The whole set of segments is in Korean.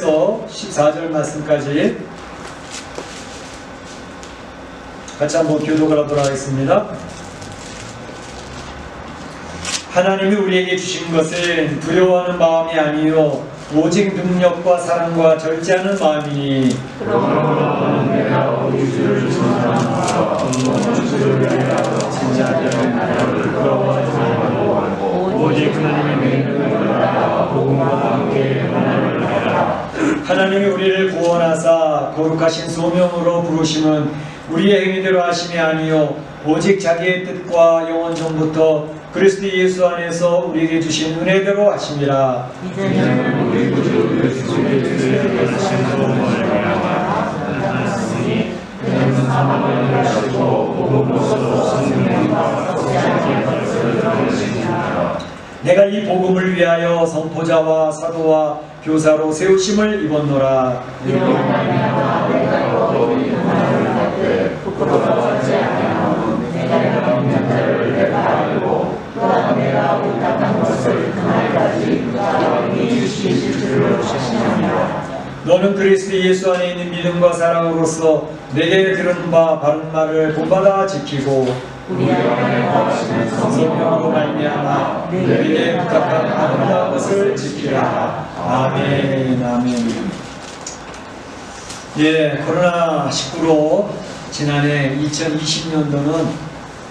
14절 말씀까지 같이 한번 교독을 하도록 하겠습니다. 하나님이 우리에게 주신 것은 두려워하는 마음이 아니요 오직 능력과 사랑과 절제하는 마음이니 그러므로 내가 우리 주를 전하노라 주를 위하여 진짜되는 나라를 부러워하지 말고 오직 하나님의 명령을 따라 복음과 함께 하나님을 해라. 하나님이 우리를 구원하사 거룩하신 소명으로 부르심은 우리의 행위대로 하심이 아니요 오직 자기의 뜻과 영원 전부터 그리스도 예수 안에서 우리에게 주신 은혜대로 하심이라. 이제는 우리 구주 예수 그리스도의 하신 소명을 행하라. 하나님이 그는 사망을 하시고 복음으로써 성령과 자기의 것을 드러내시니라. 내가 이 복음을 위하여 선포자와 사도와 교사로 세우심을 입었노라. 이로 말미암아 내가 너희 하나님을 받되 부끄러워하지 아니하고 내가 믿는 자를 내가 알고 또한 내가 옳다는 것을 그날까지 너희에게 주실 줄을 아시느니라. 너는 그리스도 예수 안에 있는 믿음과 사랑으로서 내게 들은 바 바른 말을 본받아 지키고 우리 안에 거하시는 성령으로 말미암아 내게 부탁한 아름다운 것을 지키라. 아멘. 아멘. 예, 코로나19로 지난해 2020년도는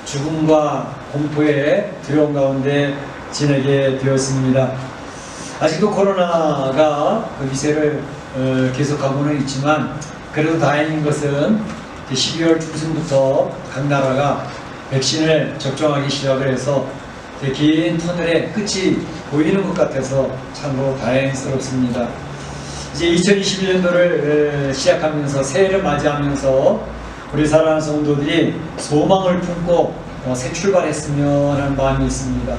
죽음과 공포의 두려움 가운데 지내게 되었습니다. 아직도 코로나가 그 위세를 계속하고는 있지만 그래도 다행인 것은 12월 중순부터 각 나라가 백신을 접종하기 시작을 해서 긴 터널의 끝이 보이는 것 같아서 참으로 다행스럽습니다. 이제 2021년도를 시작하면서 새해를 맞이하면서 우리 사랑하는 성도들이 소망을 품고 새 출발했으면 하는 마음이 있습니다.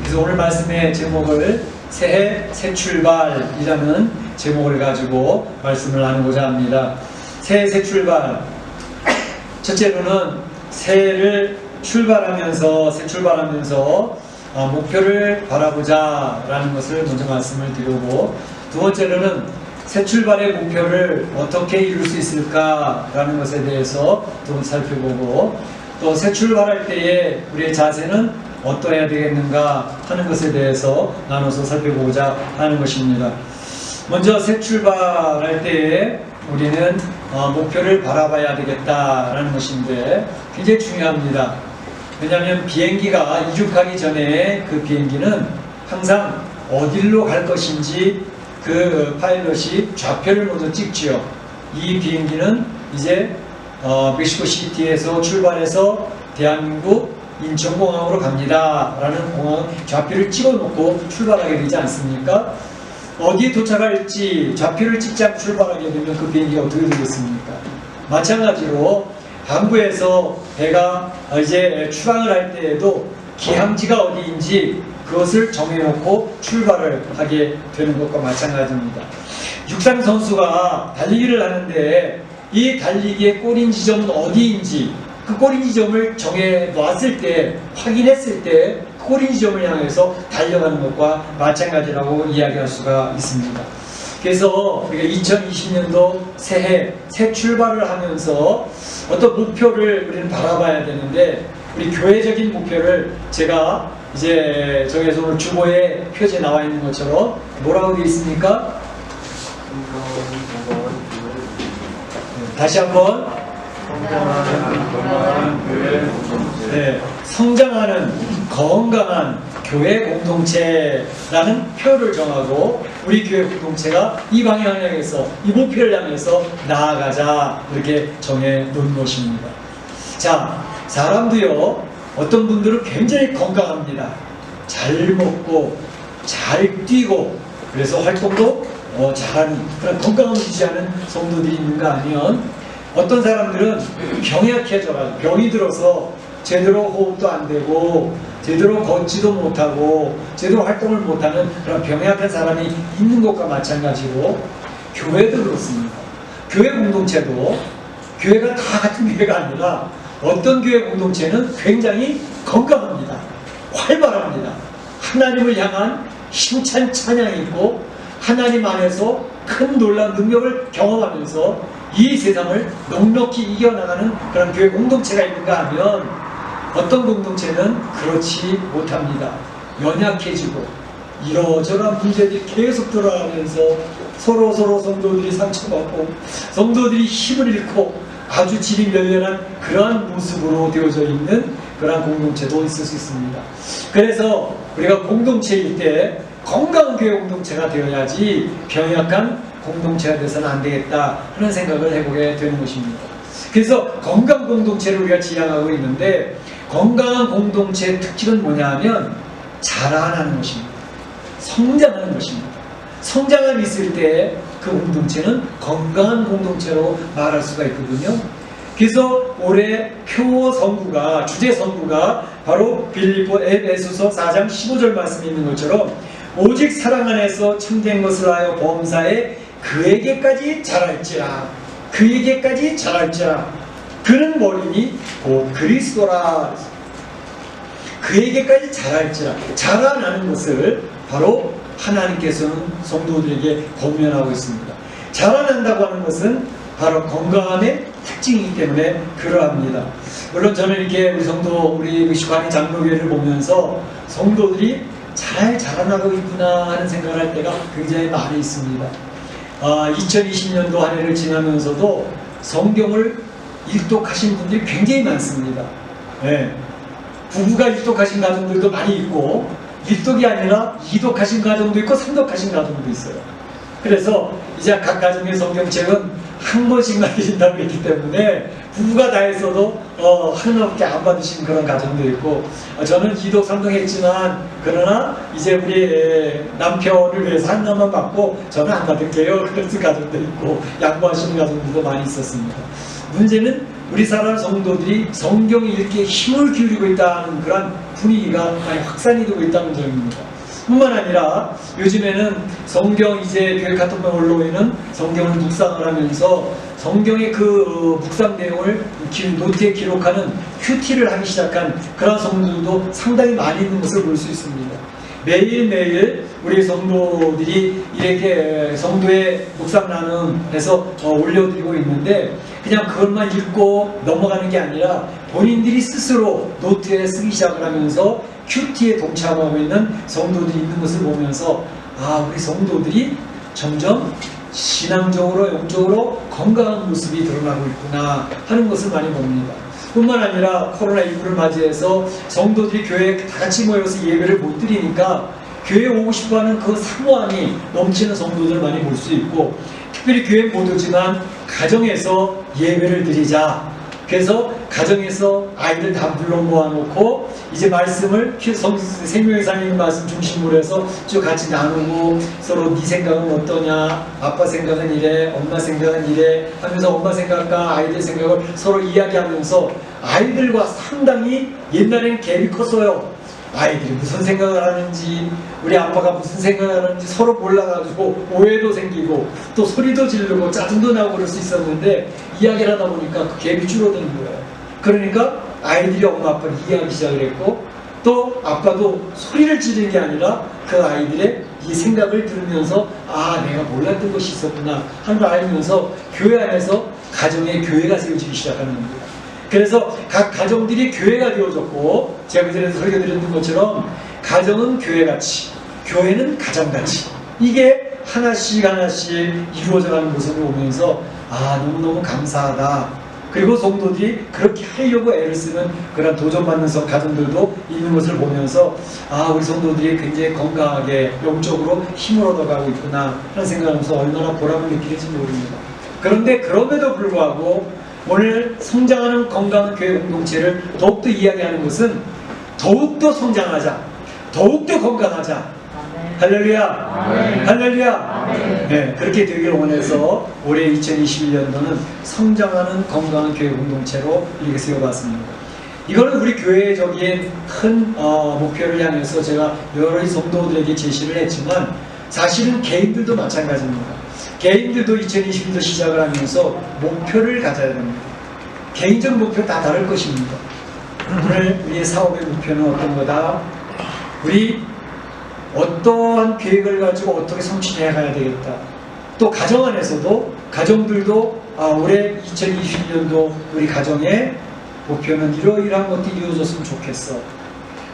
그래서 오늘 말씀의 제목을 새해 새 출발이라는 제목을 가지고 말씀을 나누고자 합니다. 새해 새 출발. 첫째로는 새해를 출발하면서 새 출발하면서 목표를 바라보자 라는 것을 먼저 말씀을 드리고, 두 번째로는 새 출발의 목표를 어떻게 이룰 수 있을까 라는 것에 대해서 좀 살펴보고, 또 새 출발할 때에 우리의 자세는 어떠해야 되겠는가 하는 것에 대해서 나눠서 살펴보고자 하는 것입니다. 먼저 새 출발할 때에 우리는 목표를 바라봐야 되겠다라는 것인데 굉장히 중요합니다. 왜냐하면 비행기가 이륙하기 전에 그 비행기는 항상 어디로 갈 것인지 그 파일럿이 좌표를 먼저 찍지요. 이 비행기는 이제 멕시코 시티에서 출발해서 대한민국 인천공항으로 갑니다 라는 공항 좌표를 찍어 놓고 출발하게 되지 않습니까? 어디에 도착할지 좌표를 찍지 않고 출발하게 되면 그 비행기가 어떻게 되겠습니까? 마찬가지로 항구에서 배가 이제 출항을 할 때에도 기항지가 어디인지 그것을 정해놓고 출발을 하게 되는 것과 마찬가지입니다. 육상 선수가 달리기를 하는데 이 달리기의 꼬린 지점은 어디인지 그 꼬린 지점을 정해 놨을 때, 확인했을 때 꼬린 지점을 향해서 달려가는 것과 마찬가지라고 이야기할 수가 있습니다. 그래서 우리가 2020년도 새해 새 출발을 하면서 어떤 목표를 우리는 바라봐야 되는데, 우리 교회적인 목표를 제가 이제 저기에서 오늘 주보에 표지에 나와 있는 것처럼 뭐라고 되어 있습니까? 다시 한번 성장하는 건강한 교회 공동체라는 표를 정하고 우리 교회 공동체가 이 방향을 향해서 이 목표를 향해서 나아가자 이렇게 정해 놓은 것입니다. 자, 사람도요 어떤 분들은 굉장히 건강합니다. 잘 먹고 잘 뛰고 그래서 활동도 잘하는 그런 건강을 유지하는 성도들이 있는가 하면, 어떤 사람들은 병약해져가지고 병이 들어서 제대로 호흡도 안 되고 제대로 걷지도 못하고 제대로 활동을 못하는 그런 병약한 사람이 있는 것과 마찬가지로 교회도 그렇습니다. 교회 공동체도 교회가 다 같은 교회가 아니라 어떤 교회 공동체는 굉장히 건강합니다. 활발합니다. 하나님을 향한 힘찬 찬양이 있고 하나님 안에서 큰 놀라운 능력을 경험하면서 이 세상을 넉넉히 이겨나가는 그런 교회 공동체가 있는가 하면 어떤 공동체는 그렇지 못합니다. 연약해지고 이러저러한 문제들이 계속 들어가면서 서로 성도들이 상처받고 성도들이 힘을 잃고 아주 질이 멸렬한 그러한 모습으로 되어져 있는 그러한 공동체도 있을 수 있습니다. 그래서 우리가 공동체일 때 건강한 교회 공동체가 되어야지 병약한 공동체가 돼서는 안 되겠다 하는 생각을 해보게 되는 것입니다. 그래서 건강 공동체를 우리가 지향하고 있는데 건강한 공동체의 특징은 뭐냐 하면 자라나는 것입니다. 성장하는 것입니다. 성장함이 있을 때 그 공동체는 건강한 공동체로 말할 수가 있거든요. 그래서 올해 표 선구가 주제 선구가 바로 빌립보 에베소서 4장 15절 말씀이 있는 것처럼 오직 사랑 안에서 참된 것을 하여 범사에 그에게까지 자랄지라 그는 머리니 곧 그리스도라. 그에게까지 자랄지라. 자라나는 것을 바로 하나님께서는 성도들에게 권면하고 있습니다. 자라난다고 하는 것은 바로 건강함의 특징이기 때문에 그러합니다. 물론 저는 이렇게 우리 성도, 우리 의식관의 장로교회를 보면서 성도들이 잘 자라나고 있구나 하는 생각을 할 때가 굉장히 많이 있습니다. 2020년도 한 해를 지나면서도 성경을 일독하신 분들이 굉장히 많습니다. 네. 부부가 일독하신 가정들도 많이 있고 일독이 아니라 이독하신 가정도 있고 삼독하신 가정도 있어요. 그래서 이제 각 가정의 성경책은 한 번씩만 드린다고 했기 때문에 부부가 다 했어도 하나밖에 안 받으신 그런 가정도 있고 저는 이독 삼독 했지만 그러나 이제 우리 남편을 위해서 하나만 받고 저는 안 받을게요. 그런 가정도 있고 양보하시는 가정들도 많이 있었습니다. 문제는 우리 사람 성도들이 성경 읽기에 힘을 기울이고 있다는 그런 분위기가 많이 확산이 되고 있다는 점입니다. 뿐만 아니라 요즘에는 성경 이제 교회 카톡방 올라오는 성경을 묵상을 하면서 성경의 그 묵상 내용을 노트에 기록하는 큐티를 하기 시작한 그런 성도들도 상당히 많이 있는 것을 볼 수 있습니다. 매일매일 우리 성도들이 이렇게 성도의 묵상 나눔에서 올려드리고 있는데 그냥 그것만 읽고 넘어가는 게 아니라 본인들이 스스로 노트에 쓰기 시작을 하면서 큐티에 동참하고 있는 성도들이 있는 것을 보면서 우리 성도들이 점점 신앙적으로 영적으로 건강한 모습이 드러나고 있구나 하는 것을 많이 봅니다. 뿐만 아니라 코로나19를 맞이해서 성도들이 교회에 다 같이 모여서 예배를 못 드리니까 교회에 오고 싶어하는 그 사모함이 넘치는 성도들을 많이 볼 수 있고 특별히 교회에 못 오지만 가정에서 예배를 드리자. 그래서 가정에서 아이들 다 불러 모아놓고 이제 말씀을 생명의 말씀 중심으로 해서 쭉 같이 나누고 서로 네 생각은 어떠냐, 아빠 생각은 이래, 엄마 생각은 이래 하면서 엄마 생각과 아이들 생각을 서로 이야기하면서 아이들과 상당히 옛날엔 갭이 컸어요. 아이들이 무슨 생각을 하는지 우리 아빠가 무슨 생각을 하는지 서로 몰라가지고 오해도 생기고 또 소리도 지르고 짜증도 나고 그럴 수 있었는데 이야기를 하다 보니까 그 갭이 줄어드는 거예요. 그러니까 아이들이 엄마 아빠를 이해하기 시작을 했고 또 아빠도 소리를 지르는 게 아니라 그 아이들의 이 생각을 들으면서 내가 몰랐던 것이 있었구나 하는 걸 알면서 교회 안에서 가정의 교회가 세워지기 시작하는 겁니다. 그래서 각 가정들이 교회가 되어졌고 제가 그전에 설교드렸던 것처럼 가정은 교회같이 교회는 가정같이 이게 하나씩 이루어져가는 모습을 보면서 너무너무 감사하다. 그리고 성도들이 그렇게 하려고 애를 쓰는 그런 도전받는 가정들도 있는 것을 보면서 우리 성도들이 굉장히 건강하게 영적으로 힘을 얻어가고 있구나 하는 생각하면서 얼마나 보람을 느끼는지 모릅니다. 그런데 그럼에도 불구하고 오늘 성장하는 건강한 교회 공동체를 더욱더 이야기하는 것은 더욱더 성장하자, 더욱더 건강하자. 할렐루야! 할렐루야! 네, 그렇게 되길 원해서 올해 2021년도는 성장하는 건강한 교회 공동체로 이렇게 세워봤습니다. 이거는 우리 교회적인 큰 목표를 향해서 제가 여러 성도들에게 제시를 했지만 사실은 개인들도 마찬가지입니다. 개인들도 2021년 시작을 하면서 목표를 가져야 됩니다. 개인적 목표 다 다를 것입니다. 오늘 우리의 사업의 목표는 어떤 거다? 우리 어떠한 계획을 가지고 어떻게 성취해 가야 되겠다. 또 가정 안에서도 가정들도 올해 2021년도 우리 가정의 목표는 이러이러한 것들이 이루어졌으면 좋겠어.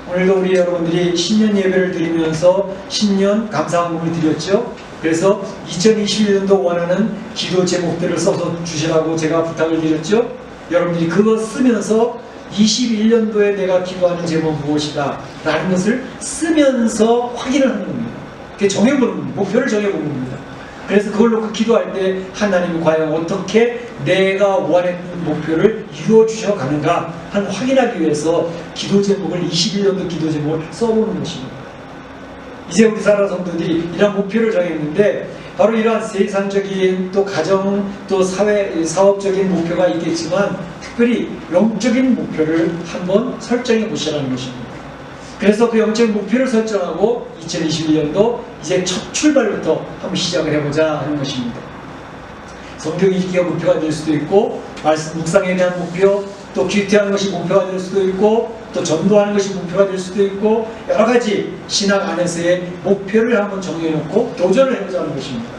오늘도 우리 여러분들이 신년 예배를 드리면서 신년 감사함을 드렸죠. 그래서 2021년도 원하는 기도 제목들을 써서 주시라고 제가 부탁을 드렸죠. 여러분들이 그거 쓰면서 21년도에 내가 기도하는 제목은 무엇이다 라는 것을 쓰면서 확인을 하는 겁니다. 그게 정해보는 겁니다. 목표를 정해보는 겁니다. 그래서 그걸 놓고 기도할 때 하나님이 과연 어떻게 내가 원했던 목표를 이루어주셔 가는가 하는 확인하기 위해서 기도 제목을 21년도 기도 제목을 써보는 것입니다. 이제 우리 사랑하는 성도들이 이런 목표를 정했는데 바로 이러한 세상적인 또 가정 또 사회 사업적인 목표가 있겠지만 특별히 영적인 목표를 한번 설정해 보시라는 것입니다. 그래서 그 영적인 목표를 설정하고 2021년도 이제 첫 출발부터 한번 시작을 해보자 하는 것입니다. 성경 읽기가 목표가 될 수도 있고 말씀 묵상에 대한 목표, 또 기도하는 것이 목표가 될 수도 있고 또 전도하는 것이 목표가 될 수도 있고 여러 가지 신앙 안에서의 목표를 한번 정해놓고 도전을 해보자는 것입니다.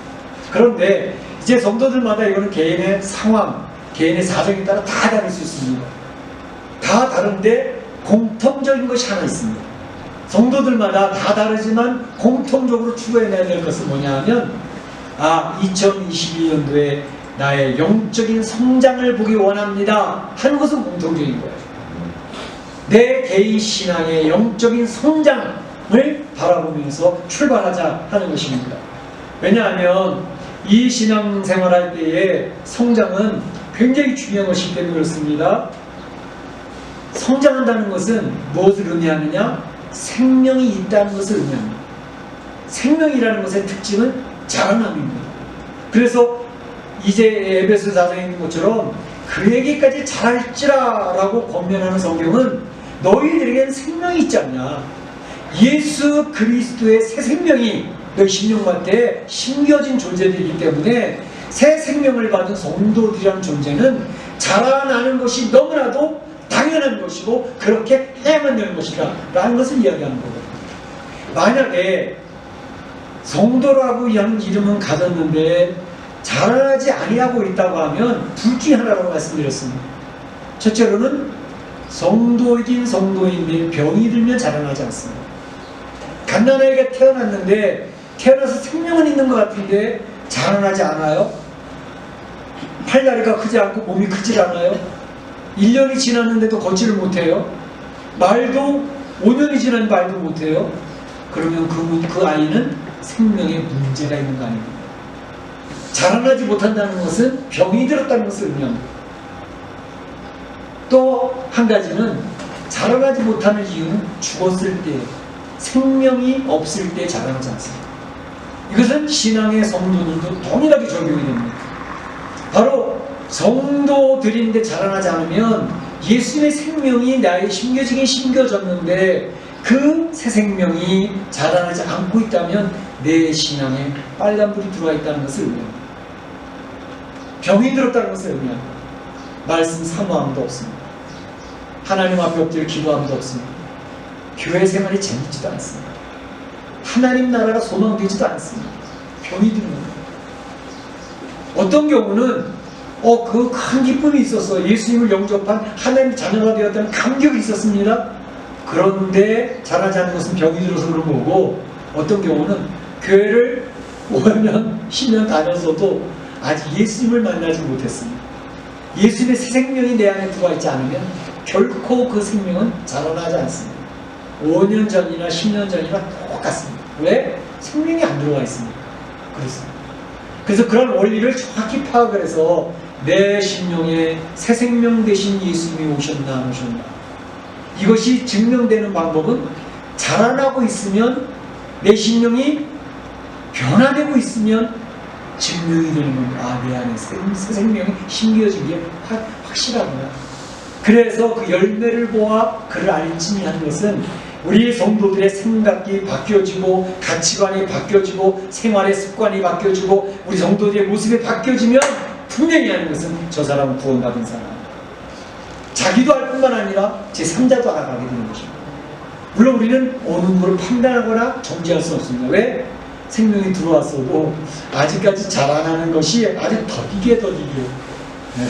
그런데 이제 성도들마다 이거는 개인의 상황, 개인의 사정에 따라 다 다를 수 있습니다. 다 다른데 공통적인 것이 하나 있습니다. 성도들마다 다 다르지만 공통적으로 추구해내야 될 것은 뭐냐 하면 2021년도에 나의 영적인 성장을 보기 원합니다 하는 것은 공통적인 거예요. 내 개인 신앙의 영적인 성장을 바라보면서 출발하자 하는 것입니다. 왜냐하면 이 신앙생활할 때의 성장은 굉장히 중요한 것이기 때문에 그렇습니다. 성장한다는 것은 무엇을 의미하느냐? 생명이 있다는 것을 의미합니다. 생명이라는 것의 특징은 자라남입니다. 그래서 이제 에베소 4장에 있는 것처럼 그에게까지 자랄지라 라고 권면하는 성경은 너희들에게는 생명이 있지 않냐. 예수 그리스도의 새 생명이 너희 심령한테 심겨진 존재들이기 때문에 새 생명을 받은 성도들이라는 존재는 자라나는 것이 너무나도 당연한 것이고 그렇게 해야만 되는 것이다 라는 것을 이야기하는 거거든요. 만약에 성도라고 하는 이름은 가졌는데 자라나지 아니하고 있다고 하면 둘 중에 하나라고 말씀드렸습니다. 첫째로는 성도이긴 성도인데 병이 들면 자라나지 않습니다. 갓난아이가 태어났는데 태어나서 생명은 있는 것 같은데 자라나지 않아요? 팔다리가 크지 않고 몸이 크지 않아요? 1년이 지났는데도 걷지를 못해요? 말도 5년이 지난 말도 못해요? 그러면 그 아이는 생명에 문제가 있는 거 아닙니까? 자라나지 못한다는 것은 병이 들었다는 것을 의미합니다. 또 한 가지는 자라나지 못하는 이유는 죽었을 때, 생명이 없을 때 자라나지 않습니다. 이것은 신앙의 성도들도 동일하게 적용이 됩니다. 바로 성도들인데 자라나지 않으면 예수님의 생명이 나의 심겨지긴 심겨졌는데 그 새 생명이 자라나지 않고 있다면 내 신앙에 빨간불이 들어와 있다는 것을 의미합니다. 병이 들었다는 것을 의미합니다. 말씀 사모함도 없습니다. 하나님 앞에 엎드려 기도함도 없습니다. 교회 생활이 재밌지도 않습니다. 하나님 나라가 소망되지도 않습니다. 병이 드는 겁니다. 어떤 경우는 그 큰 기쁨이 있어서 예수님을 영접한 하나님 자녀가 되었다는 감격이 있었습니다. 그런데 자라지 않는 것은 병이 들어서 그런 거고 어떤 경우는 교회를 5년, 10년 다녔어도 아직 예수님을 만나지 못했습니다. 예수님의 새 생명이 내 안에 들어와 있지 않으면 결코 그 생명은 자라나지 않습니다. 5년 전이나 10년 전이나 똑같습니다. 왜? 생명이 안 들어와 있습니다. 그렇습니다. 그래서 그런 원리를 정확히 파악을 해서 내 심령에 새 생명 되신 예수님이 오셨나 안 오셨나 이것이 증명되는 방법은 자라나고 있으면 내 심령이 변화되고 있으면 증명이 되는 겁니다. 내 안에 새 생명이 심겨진 게 확실하구나. 그래서 그 열매를 보아 그를 알지니 하는 것은 우리 성도들의 생각이 바뀌어지고 가치관이 바뀌어지고 생활의 습관이 바뀌어지고 우리 성도들의 모습이 바뀌어지면 분명히 하는 것은 저 사람은 구원받은 사람. 자기도 알 뿐만 아니라 제3자도 알아가게 되는 것입니다. 물론 우리는 어느 누구를 판단하거나 정죄할 수 없습니다. 왜? 생명이 들어왔어도 아직까지 자라나는 것이 아주 더디게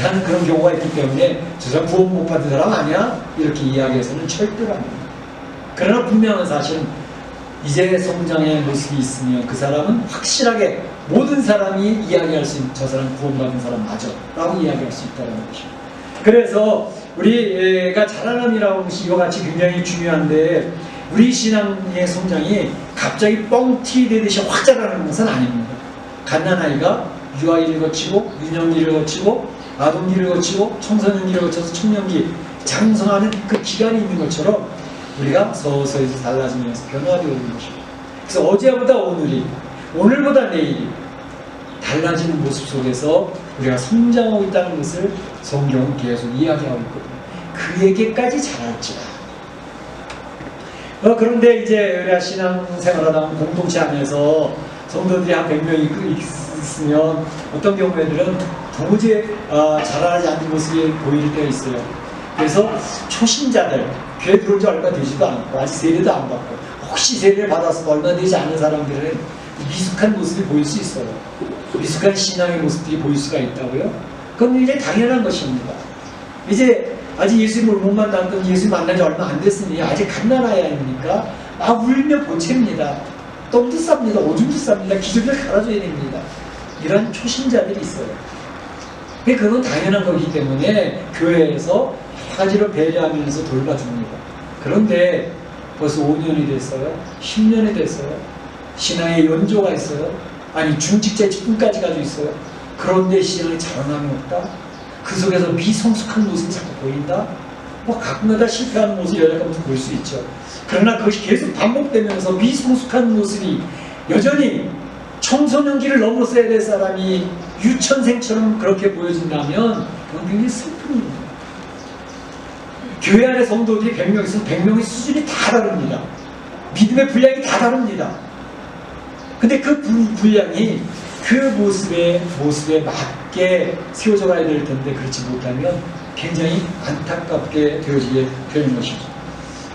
하는 그런 경우가 있기 때문에 저 사람 구원 못 받은 사람 아니야? 이렇게 이야기해서는 절대로 안 됩니다. 그러나 분명한 사실은 이제 성장의 모습이 있으면 그 사람은 확실하게 모든 사람이 이야기할 수 있는 저 사람 구원받은 사람 맞아 라고 이야기할 수 있다는 것입니다. 그래서 우리가 자라남이라고 하는 것이 이와 같이 굉장히 중요한데 우리 신앙의 성장이 갑자기 뻥튀 되듯이 확 자라는 것은 아닙니다. 갓난아이가 유아기를 거치고 유년기를 거치고 아동기를 거치고 청소년기를 거쳐서 청년기 장성하는 그 기간이 있는 것처럼 우리가 서서히 달라지면서 변화되어 오는 것입니다. 그래서 어제보다 오늘이 오늘보다 내일이 달라지는 모습 속에서 우리가 성장하고 있다는 것을 성경은 계속 이야기하고 있거든요. 그에게까지 잘할지라. 그런데 이제 우리가 신앙생활하다 보면 공동체 안에서 성도들이 한 100명이 있으면 어떤 경우에는 도무지 자라나지 않는 모습이 보일 때가 있어요. 그래서 초신자들, 교회 들어온 지 얼마 되지도 않고 아직 세례도 안 받고 혹시 세례를 받아서 얼마 되지 않은 사람들은 미숙한 모습이 보일 수 있어요. 미숙한 신앙의 모습들이 보일 수가 있다고요? 그건 이제 당연한 것입니다. 이제 아직 예수님을 못 만났던 예수님 만난 지 얼마 안 됐으니 아직 갓난아이 아닙니까? 울며 보채입니다. 똥도 쌉니다. 오줌도 쌉니다. 기저귀를 갈아줘야 됩니다. 이런 초신자들이 있어요. 그건 당연한 거기 때문에 교회에서 여러 가지로 배려하면서 돌봐줍니다. 그런데 벌써 5년이 됐어요. 10년이 됐어요. 신앙에 연조가 있어요. 아니 중직자 직분까지 가지고 있어요. 그런데 신앙에 자라남이 없다. 그 속에서 미성숙한 모습이 자꾸 보인다. 가끔가다 실패하는 모습이 여러가지 보일 수 있죠. 그러나 그것이 계속 반복되면서 미성숙한 모습이 여전히 청소년기를 넘었어야 될 사람이 유치원생처럼 그렇게 보여진다면 그건 굉장히 슬픈 일입니다. 교회 안에 성도들이 100명 있으면 100명의 수준이 다 다릅니다. 믿음의 분량이 다 다릅니다. 근데 그 분량이 그 모습에 맞게 세워져 가야 될 텐데 그렇지 못하면 굉장히 안타깝게 되어지게 되는 것이죠.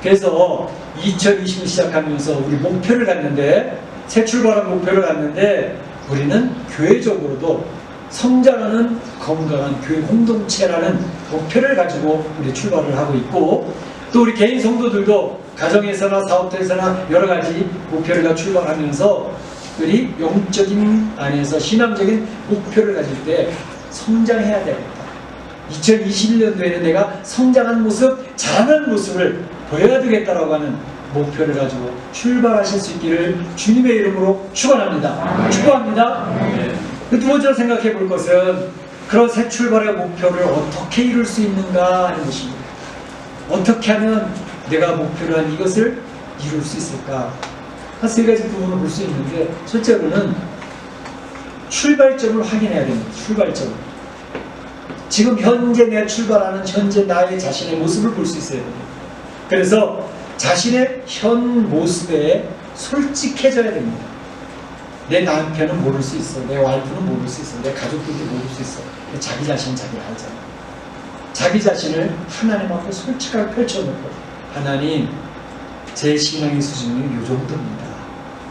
그래서 2020을 시작하면서 우리 목표를 갖는데 새 출발한 목표를 갖는데 우리는 교회적으로도 성장하는 건강한 교회 공동체라는 목표를 가지고 우리 출발을 하고 있고 또 우리 개인 성도들도 가정에서나 사업터에서나 여러 가지 목표를 가지고 출발하면서 우리 영적인 안에서 신앙적인 목표를 가질 때 성장해야 되겠다. 2021년도에는 내가 성장한 모습, 자라는 모습을 보여야 되겠다라고 하는 목표를 가지고 출발하실 수 있기를 주님의 이름으로 축원합니다. 축원합니다. 두 번째로 생각해 볼 것은 그런 새 출발의 목표를 어떻게 이룰 수 있는가 하는 것입니다. 어떻게 하면 내가 목표로 한 이것을 이룰 수 있을까? 한 세 가지 부분을 볼 수 있는데 첫째로는 출발점을 확인해야 됩니다. 출발점. 지금 현재 내가 출발하는 현재 나의 자신의 모습을 볼 수 있어야 됩니다. 그래서 자신의 현 모습에 솔직해져야 됩니다. 내 남편은 모를 수 있어. 내 와이프는 모를 수 있어. 내 가족들도 모를 수 있어. 자기 자신은 자기가 알잖아. 자기 자신을 하나님 앞에 솔직하게 펼쳐놓고 하나님 제 신앙의 수준은 이 정도입니다.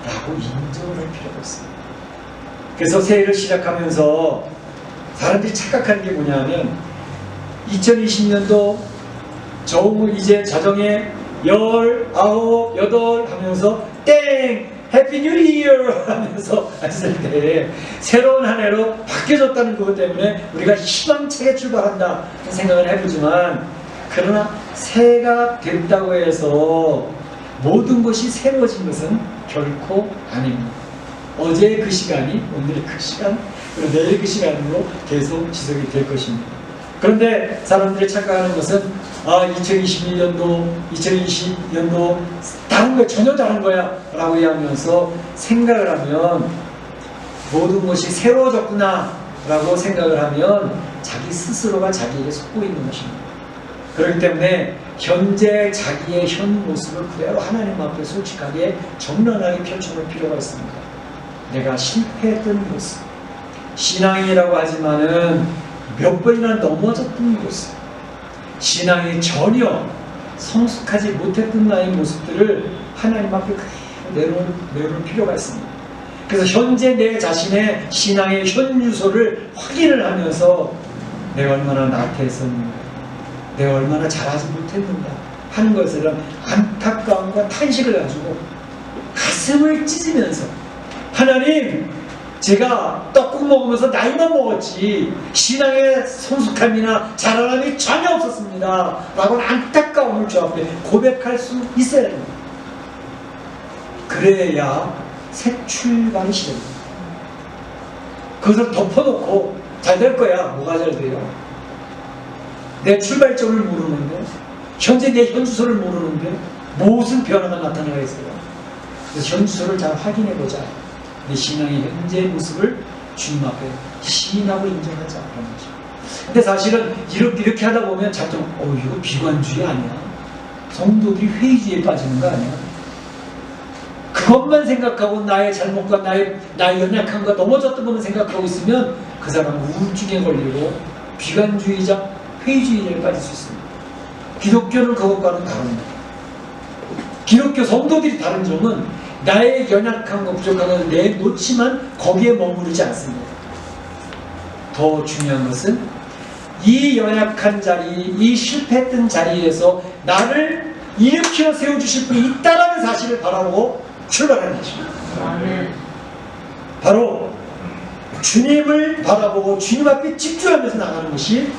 라고 인정을 할 필요가 있습니다. 그래서 새해를 시작하면서 사람들이 착각하는 게 뭐냐면 2020년도 저 이제 자정에 19, 8 하면서 땡! 해피 뉴 이어! 하면서 했을 때 새로운 한 해로 바뀌어졌다는 그것 때문에 우리가 희망차게 출발한다 생각을 해보지만 그러나 새해가 됐다고 해서 모든 것이 새로워진 것은 결코 아닙니다. 어제의 그 시간이 오늘의 그 시간 그리고 내일 그 시간으로 계속 지속이 될 것입니다. 그런데 사람들이 착각하는 것은 2021년도 2020년도 다른 거야 전혀 다른 거야 라고 이야기하면서 생각을 하면 모든 것이 새로워졌구나 라고 생각을 하면 자기 스스로가 자기에게 속고 있는 것입니다. 그렇기 때문에 현재 자기의 현 모습을 그대로 하나님 앞에 솔직하게 정연하게 펼쳐볼 필요가 있습니다. 내가 실패했던 모습, 신앙이라고 하지만은 몇 번이나 넘어졌던 모습, 신앙이 전혀 성숙하지 못했던 나의 모습들을 하나님 앞에 내놓을 필요가 있습니다. 그래서 현재 내 자신의 신앙의 현유소를 확인을 하면서 내가 얼마나 나태했었는가, 내가 얼마나 잘하지 못했는가 하는 것에 대한 안타까움과 탄식을 가지고 가슴을 찢으면서, 하나님, 제가 떡국 먹으면서 나이만 먹었지 신앙의 성숙함이나 자라남이 전혀 없었습니다 라고 안타까움을 주 앞에 고백할 수 있어야 됩니다. 그래야 새 출발이 시작됩니다. 그것을 덮어놓고 잘 될 거야. 뭐가 잘 돼요? 내 출발점을 모르는데, 현재 내 현주소를 모르는데 무슨 변화가 나타나겠어요? 그래서 현주소를 잘 확인해보자. 내 신앙의 현재의 모습을 주님 앞에 시인하고 인정하자. 그런 거죠. 근데 사실은 이렇게 하다 보면 자꾸 이거 비관주의 아니야? 성도들이 회의주의에 빠지는 거 아니야? 그것만 생각하고 나의 잘못과 나의 연약함과 넘어졌던 것만 생각하고 있으면 그 사람은 우울증에 걸리고 비관주의자, 회의주의에 빠질 수 있습니다. 기독교는 그것과는 다릅니다. 기독교 성도들이 다른 점은 나의 연약함과 부족한 것을 내놓지만 거기에 머무르지 않습니다. 더 중요한 것은 이 연약한 자리, 이 실패했던 자리에서 나를 일으켜 세워주실 분이 있다는 사실을 바라보고 출발하는 것입니다. 바로 주님을 바라보고 주님 앞에 집중하면서 나가는 것이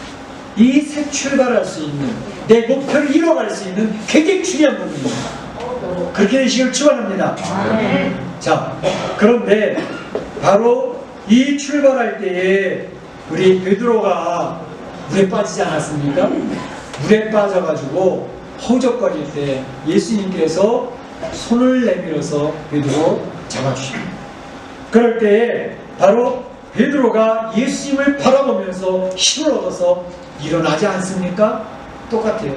이 새 출발할 수 있는, 내 목표를 이뤄갈 수 있는 굉장히 중요한 부분입니다. 그렇게 되시길 축원합니다. 자, 그런데 바로 이 출발할 때에 우리 베드로가 물에 빠지지 않았습니까? 물에 빠져가지고 허우적거릴 때 예수님께서 손을 내밀어서 베드로 잡아주십니다. 그럴 때에 바로 베드로가 예수님을 바라보면서 힘을 얻어서 일어나지 않습니까? 똑같아요.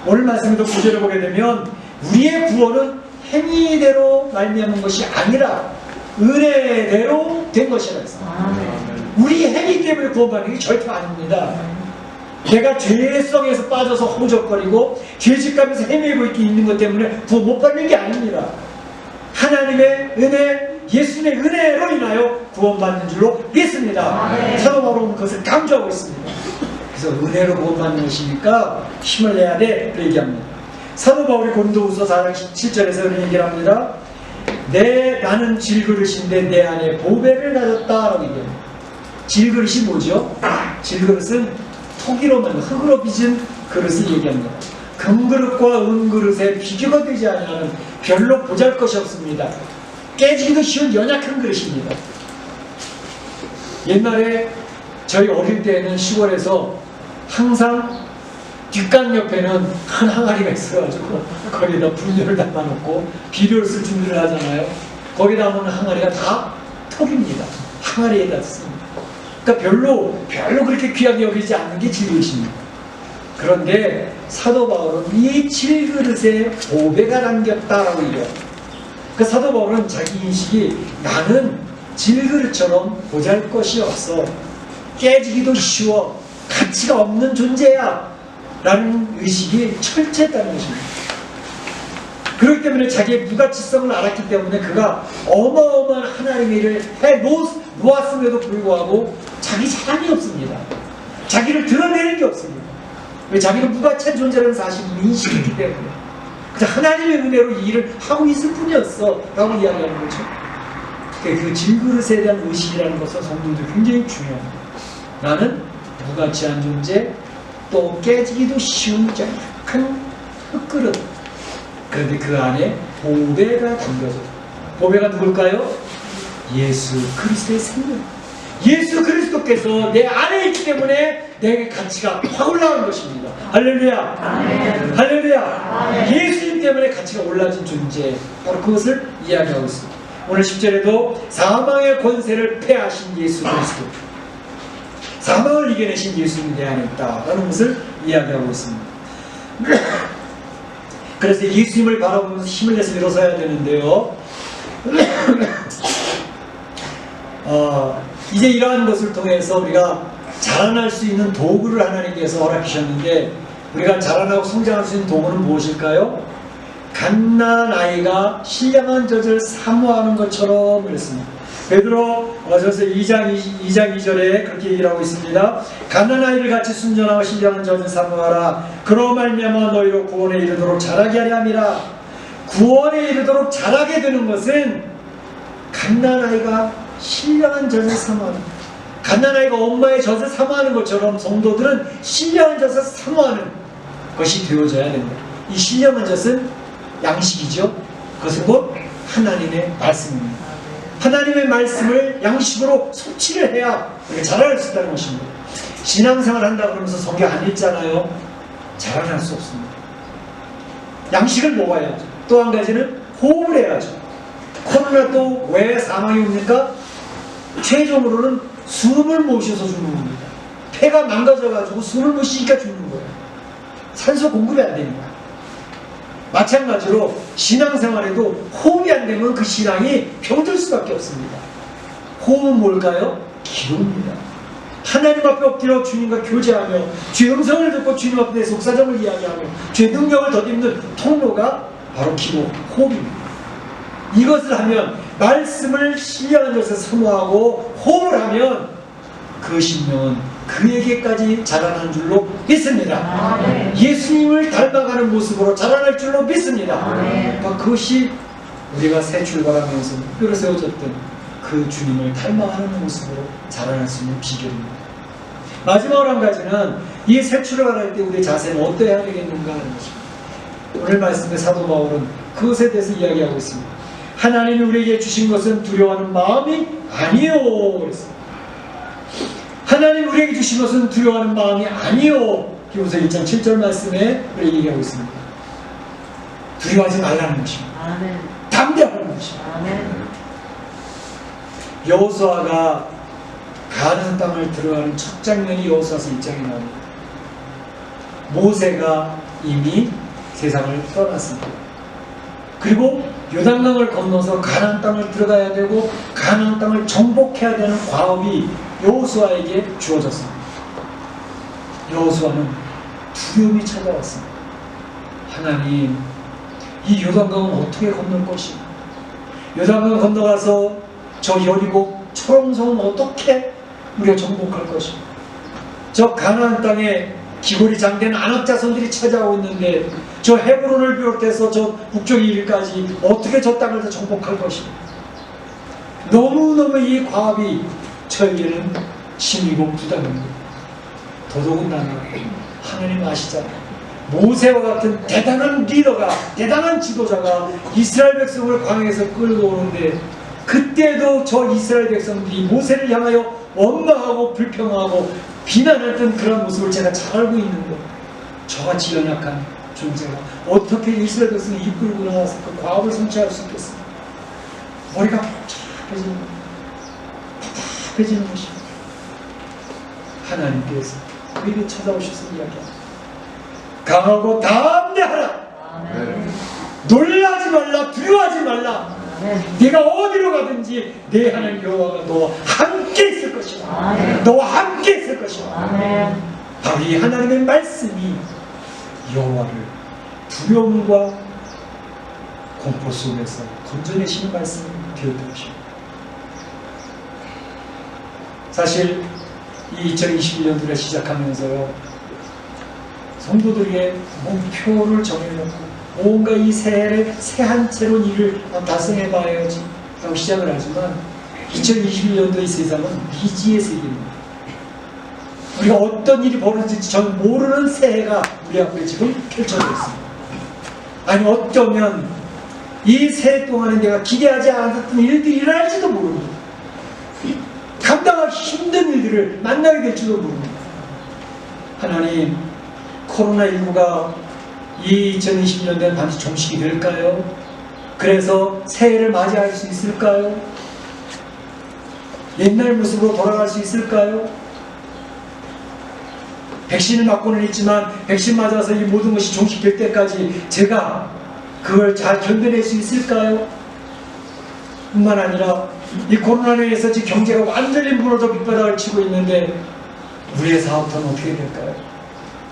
오늘 말씀에도 구절을 보게 되면 우리의 구원은 행위대로 말미암은 것이 아니라 은혜대로 된 것이라 했습니다. 우리 행위 때문에 구원받는 게 절대 아닙니다. 내가 죄성에서 빠져서 허우적거리고 죄짓감에서 헤매고 있는 것 때문에 구원 못 받는 게 아닙니다. 하나님의 은혜, 예수님의 은혜로 인하여 구원받는 줄로 믿습니다. 사도 바울은 그것을 강조하고 있습니다. 그래서 은혜로 구원받는 것이니까 힘을 내야 돼, 그 얘기합니다. 사도 바울이 고린도후서 4장 7절에서 이런 얘기를 합니다. 나는 질그릇인데 내 안에 보배를 가졌다라고 얘기합니다. 질그릇이 뭐죠? 질그릇은 토기로 만든 흙으로 빚은 그릇을 얘기합니다. 금그릇과 은그릇에 비교가 되지 않는 별로 보잘것이 없습니다. 깨지기도 쉬운 연약한 그릇입니다. 옛날에 저희 어릴 때는 시골에서 항상 뒷강 옆에는 큰 항아리가 있어가지고 거기다 분유를 담아놓고 비료를 쓸 준비를 하잖아요. 거기다 하면 항아리가 다 턱입니다. 항아리에다 씁니다. 그러니까 별로 그렇게 귀하게 여기지 않는 게 질그릇입니다. 그런데 사도 바울은 이 질그릇에 보배가 담겼다라고 얘기해요. 그 사도 바울은 자기 인식이 나는 질그릇처럼 보잘것이 없어, 깨지기도 쉬워, 가치가 없는 존재야 라는 의식이 철저했다는 것입니다. 그렇기 때문에 자기의 무가치성을 알았기 때문에 그가 어마어마한 하나님의 일을 해놓았음에도 불구하고 자기 자랑이 없습니다. 자기를 드러내는 게 없습니다. 왜? 자기는 무가치한 존재라는 사실을 인식했기 때문에. 그저 하나님의 은혜로 이 일을 하고 있을 뿐이었어 라고 이야기하는 거죠. 그 질그릇에 대한 의식이라는 것은 성도들이 굉장히 중요합니다. 나는 무가치한 존재, 또 깨지기도 쉬운 약한 흙그릇. 그런데 그 안에 보배가 담겨져. 보배가 누굴까요? 예수 그리스도의 생명. 예수 그리스도께서 내 안에 있기 때문에 내게 가치가 확 올라간 것입니다. 할렐루야. 아멘. 할렐루야. 아멘. 예수님 때문에 가치가 올라진 존재, 바로 그것을 이야기하고 있습니다. 오늘 10절에도 사망의 권세를 패하신 예수 그리스도, 사망을 이겨내신 예수님이 내 안에 있다라는 것을 이야기하고 있습니다. 그래서 예수님을 바라보면서 힘을 내서 일어서야 되는데요. 이제 이러한 것을 통해서 우리가 자라날 수 있는 도구를 하나님께서 허락하셨는데, 우리가 자라나고 성장할 수 있는 도구는 무엇일까요? 갓난아이가 신령한 젖을 사모하는 것처럼 그랬습니다. 베드로전서 2장 2절에 그렇게 얘기를 하고 있습니다. 갓난아이를 같이 순전하고 신령한 젖을 사모하라. 그로 말미암아 너희로 구원에 이르도록 자라게 하려 함이라. 구원에 이르도록 자라게 되는 것은 갓난아이가 신령한 젖을 사모하는, 갓난아이가 엄마의 젖을 사모하는 것처럼 성도들은 신령한 젖을 사모하는 것이 되어져야 됩니다. 이 신령한 젖은 양식이죠. 그것은 곧 하나님의 말씀입니다. 하나님의 말씀을 양식으로 섭취를 해야 자라날 수 있다는 것입니다. 신앙생활 한다 그러면서 성경 안 읽잖아요. 자라날 수 없습니다. 양식을 먹어야죠. 또 한 가지는 호흡을 해야죠. 코로나 또 왜 사망이 옵니까? 최종으로는 숨을 못 쉬어서 죽는 겁니다. 폐가 망가져가지고 숨을 못 쉬니까 죽는 거예요. 산소 공급이 안 되니까. 마찬가지로 신앙생활에도 호흡이 안 되면 그 신앙이 병들 수밖에 없습니다. 호흡은 뭘까요? 기도입니다. 하나님 앞에 엎드려 주님과 교제하며 주의 음성을 듣고 주님 앞에 내 속사정을 이야기하며 주의 능력을 덧입는 통로가 바로 기도, 호흡입니다. 이것을 하면, 말씀을 신령한 것을 사모하고 호흡을 하면 그 심령은 그에게까지 자라난 줄로 믿습니다. 아멘. 예수님을 닮아가는 모습으로 자라날 줄로 믿습니다. 아멘. 그러니까 그것이 우리가 새 출발하면서 특별히 세워졌던 그 주님을 닮아가는 모습으로 자라날 수 있는 비결입니다. 마지막으로 한 가지는 이 새 출발할 때 우리의 자세는 어떠해야 되겠는가 하는 것입니다. 오늘 말씀의 사도 바울은 그것에 대해서 이야기하고 있습니다. 하나님이 우리에게 주신 것은 두려워하는 마음이 아니요 그랬습니다. 하나님 우리에게 주신 것은 두려워하는 마음이 아니요. 히브리서 1장 7절 말씀에 그렇게 얘기하고 있습니다. 두려워하지 말라는 것입니다. 아멘. 담대하라는 것입니다. 아멘. 여호수아가 가나안 땅을 들어가는 첫 장면이 여호수아서 1장에 나옵니다. 모세가 이미 세상을 떠났습니다. 그리고 요단강을 건너서 가나안 땅을 들어가야 되고 가나안 땅을 정복해야 되는 과업이 여호수아에게 주어졌습니다. 여호수아는 두려움이 찾아왔습니다. 하나님, 이 요단강은 어떻게 건널 것이냐? 요단강을 건너가서 저 여리고 초롱성은 어떻게 우리가 정복할 것이냐? 저 가나안 땅에 기골이 장된 아낙 자손들이 찾아오고 있는데 저 헤브론을 비롯해서 저 북쪽 일까지 어떻게 저 땅을 다 정복할 것이냐? 너무너무 이 과업이 저에게는 힘이고 부담입니다. 더더군다나 하나님 아시잖아요. 모세와 같은 대단한 리더가, 대단한 지도자가 이스라엘 백성을 광야에서 끌고 오는데 그때도 저 이스라엘 백성들이 모세를 향하여 원망하고 불평하고 비난했던 그런 모습을 제가 잘 알고 있는데 저같이 연약한 존재가 어떻게 이스라엘 백성을 이끌고 나와서 그 과업을 성취할 수 있겠습니까? 머리가 복잡해지는 거예요. 복잡해지는 것입니다. 하나님께서 그에게 찾아오셔서 이야기합니다. 강하고 담대하라. 아멘. 놀라지 말라. 두려워하지 말라. 아멘. 네가 어디로 가든지 내 하나님 여호와가 너와 함께 있을 것이다. 아멘. 너와 함께 있을 것이다. 아멘. 바로 이 하나님의 말씀이 여호와를 두려움과 공포 속에서 건져내시는 말씀이 되었던 것입니다. 사실 이 2021년도를 시작하면서요, 성도들에게 목표를 정해놓고 뭔가 이 새해를 새 한 채로 일을 달성해봐야지 라고 시작을 하지만 2021년도 이 세상은 미지의 세계입니다. 우리가 어떤 일이 벌어질지 전 모르는 새해가 우리 앞에 지금 펼쳐져 있습니다. 아니 어쩌면 이 새해 동안에 내가 기대하지 않았던 일들이 일어날지도 모릅니다. 감당하기 힘든 일들을 만나게 될지도 모릅니다. 하나님, 코로나19가 이 2020년대는 반드시 종식이 될까요? 그래서 새해를 맞이할 수 있을까요? 옛날 모습으로 돌아갈 수 있을까요? 백신을 맞고는 있지만 백신 맞아서 이 모든 것이 종식될 때까지 제가 그걸 잘 견뎌낼 수 있을까요? 뿐만 아니라 이 코로나로 인해서 지금 경제가 완전히 무너져 밑바닥을 치고 있는데 우리의 사업은 어떻게 될까요?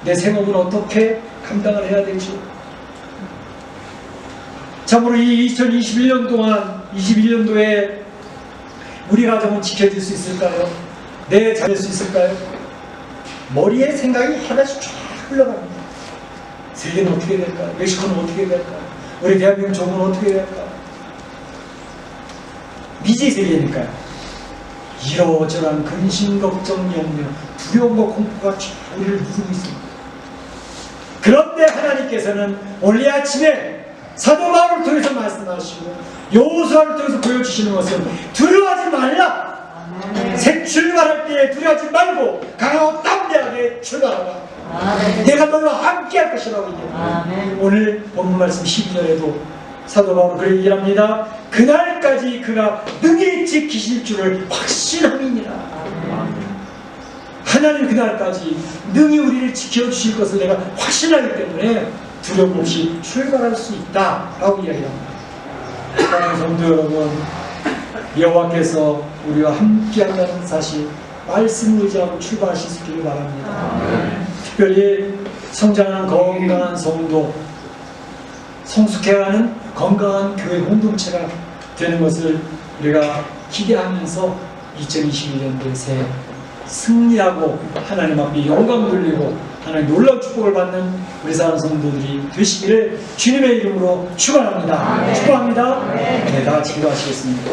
내 생업은 어떻게 감당을 해야 될지 참으로 이 2021년 동안 21년도에 우리 가정은 지켜질 수 있을까요? 내 잘될 수 있을까요? 머리에 생각이 하나씩 쫙 흘러갑니다. 세계는 어떻게 될까? 멕시코는 어떻게 될까? 우리 대한민국 정부는 어떻게 될까? 미지의 세계니까요. 이러저러한 근심, 걱정, 염려, 두려움과 공포가 쫙 우리를 누르고 있습니다. 그런데 하나님께서는 오늘 아침에 사도 바울을 통해서 말씀하시고 여호수아를 통해서 보여주시는 것은 두려워하지 말라. 새 출발할 때 두려워하지 말고 강하고 담대하게 출발하라. 내가 너희와 함께 할 것이라고 얘기합니다. 오늘 본문 말씀 12절에도 사도 바울은 그렇게 얘기합니다. 그날까지 그가 능히 지키실 줄을 확신함이니라. 하나님 그날까지 능히 우리를 지켜주실 것을 내가 확신하기 때문에 두려움 없이 출발할 수 있다라고 이야기합니다. 사랑하는 성도 여러분, 여호와께서 우리와 함께한다는 사실 말씀을 의지하고 출발하실 수 있기를 바랍니다. 특별히 성장하는 건강한 성도, 성숙해가는 건강한 교회 공동체가 되는 것을 우리가 기대하면서 2021년도에 새해 승리하고 하나님 앞에 영광 돌리고 하나님 놀라운 축복을 받는 우리 사랑하는 성도들이 되시기를 주님의 이름으로 축원합니다. 축복합니다. 네, 다 같이 기도하시겠습니다.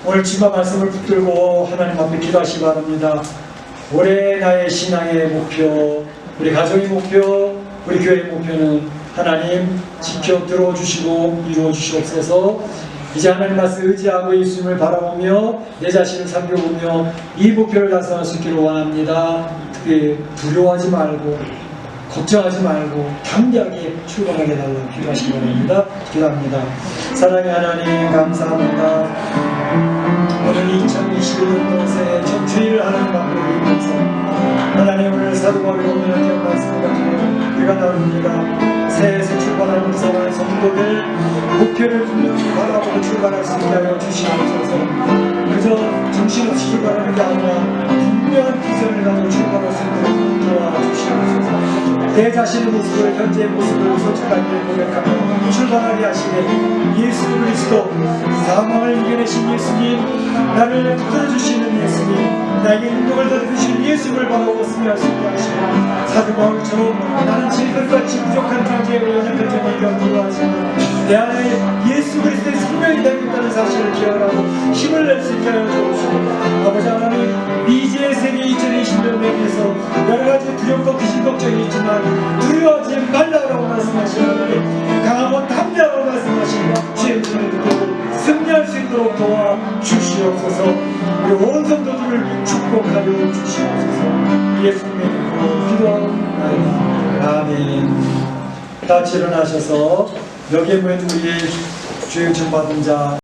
오늘 주마 말씀을 붙들고 하나님 앞에 기도하시기 바랍니다. 올해 나의 신앙의 목표, 우리 가정의 목표, 우리 교회의 목표는 하나님 지켜 들어주시고 이루어 주시옵소서. 이제 하나님 말씀 의지하고 예수님을 바라보며 내 자신을 살펴보며 이 목표를 달성할 수 있기를 원합니다. 특히 두려워하지 말고 걱정하지 말고 담대하게 출발하게 달라고 기도하시기 바랍니다. 기도합니다. 사랑의 하나님 감사합니다. 오늘 2021년 새해 첫 주일을 하나님 앞에 올리면서 하나님 오늘 사도 바울이 오늘의 말씀을 가지고 우리가 나옵니다. 새해 출발하는 사랑하는 성도들 목표를 분명히 바라보고 출발할 수 있게 하여 주시옵소서. 그저 정신없이 출발하는 게 아니라 분명한 비전을 가지고 출발할 수 있도록 도와주시옵소서. 내 자신의 모습을, 현재의 모습을 솔직하게 고백하며 출발하게 하시되 예수 그리스도 사망을 이겨내신 예수님, 나를 붙들어주시는 예수님, 나에게 운동을 더주신 예수를 바라보고 승리할 수 있게 하시고 사도 바울처럼 나는 질것같이 부족한 존재고 연약한 존재이며 불구하지만 내 안에 예수 그리스도의 생명이 담겼다는 사실을 기억하고 힘을 낼 수 있게 하여 주옵시고 아버지 하나님 미지의 세계 2020년에서 여러가지 두렵고 귀신 걱정이 있지만 두려워하지 말라고 말씀하시는 강하고 담대하고 말씀하시는 주의 음성을 듣고 승리할 수 있도록 도와주시옵소서. 우리 온 성도들을 축복하여 주시옵소서. 예수님의 이름으로 기도하옵나이다. 아멘. 다 같이 일어나셔서 여기에 모인 우리의 주의 좀 받은 자